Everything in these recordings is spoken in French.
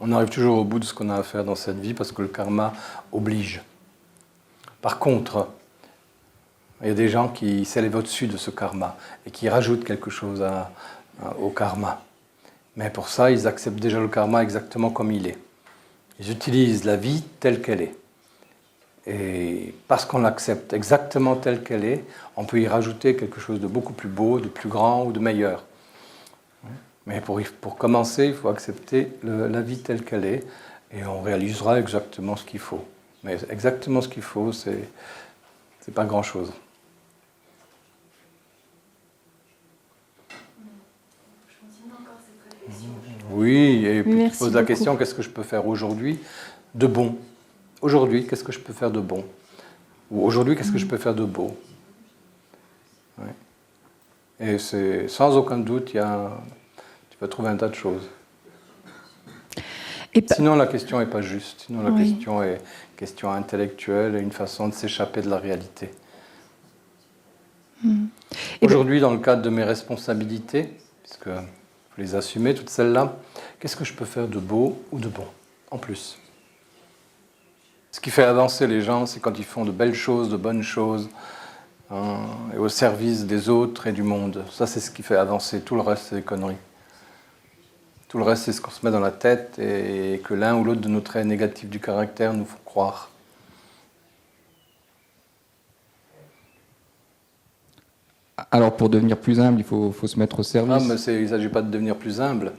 On arrive toujours au bout de ce qu'on a à faire dans cette vie parce que le karma oblige. Par contre, il y a des gens qui s'élèvent au-dessus de ce karma et qui rajoutent quelque chose au karma. Mais pour ça, ils acceptent déjà le karma exactement comme il est. Ils utilisent la vie telle qu'elle est. Et parce qu'on l'accepte exactement telle qu'elle est, on peut y rajouter quelque chose de beaucoup plus beau, de plus grand ou de meilleur. Mais pour commencer, il faut accepter la vie telle qu'elle est et on réalisera exactement ce qu'il faut. Mais exactement ce qu'il faut, c'est pas grand-chose. Oui, et puis tu poses la question, qu'est-ce que je peux faire aujourd'hui de bon? Aujourd'hui, qu'est-ce que je peux faire de bon? Ou aujourd'hui, qu'est-ce que je peux faire de beau? Ouais. Et c'est sans aucun doute, tu peux trouver un tas de choses. Sinon, la question n'est pas juste. Sinon, la question est question intellectuelle et une façon de s'échapper de la réalité. Aujourd'hui, dans le cadre de mes responsabilités, puisque je les assumer, toutes celles-là, qu'est-ce que je peux faire de beau ou de bon, en plus? Ce qui fait avancer les gens, c'est quand ils font de belles choses, de bonnes choses, et au service des autres et du monde. Ça, c'est ce qui fait avancer. Tout le reste, c'est des conneries. Tout le reste, c'est ce qu'on se met dans la tête et que l'un ou l'autre de nos traits négatifs du caractère nous font croire. Alors, pour devenir plus humble, il faut se mettre au service. Ah, mais il ne s'agit pas de devenir plus humble.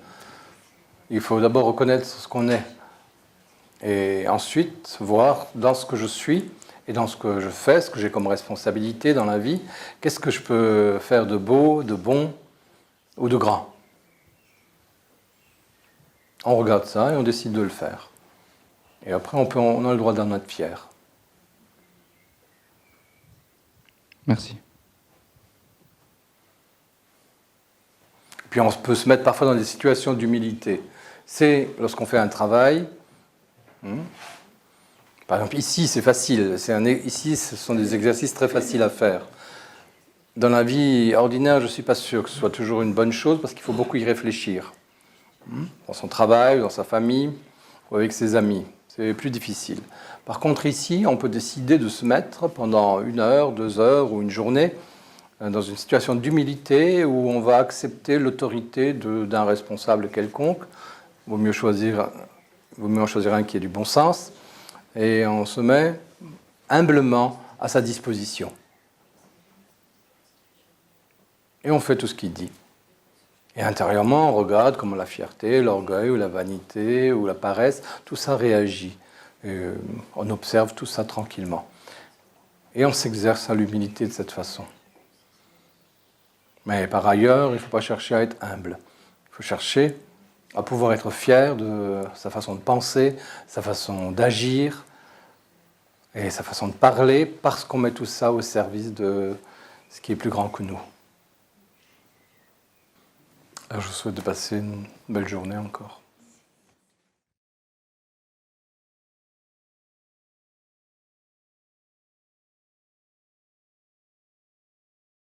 Il faut d'abord reconnaître ce qu'on est. Et ensuite, voir dans ce que je suis et dans ce que je fais, ce que j'ai comme responsabilité dans la vie, qu'est-ce que je peux faire de beau, de bon ou de grand. On regarde ça et on décide de le faire. Et après, on a le droit d'en être fier. Merci. Puis on peut se mettre parfois dans des situations d'humilité. C'est lorsqu'on fait un travail. Par exemple, ici, c'est facile. Ici, ce sont des exercices très faciles à faire. Dans la vie ordinaire, je ne suis pas sûr que ce soit toujours une bonne chose parce qu'il faut beaucoup y réfléchir. Dans son travail, dans sa famille ou avec ses amis. C'est plus difficile. Par contre, ici, on peut décider de se mettre pendant 1 heure, 2 heures ou une journée dans une situation d'humilité où on va accepter l'autorité d'un responsable quelconque. Il vaut mieux en choisir un qui ait du bon sens. Et on se met humblement à sa disposition. Et on fait tout ce qu'il dit. Et intérieurement, on regarde comment la fierté, l'orgueil ou la vanité ou la paresse, tout ça réagit. Et on observe tout ça tranquillement. Et on s'exerce à l'humilité de cette façon. Mais par ailleurs, il ne faut pas chercher à être humble. Il faut chercher à pouvoir être fier de sa façon de penser, sa façon d'agir et sa façon de parler, parce qu'on met tout ça au service de ce qui est plus grand que nous. Alors, je vous souhaite de passer une belle journée encore.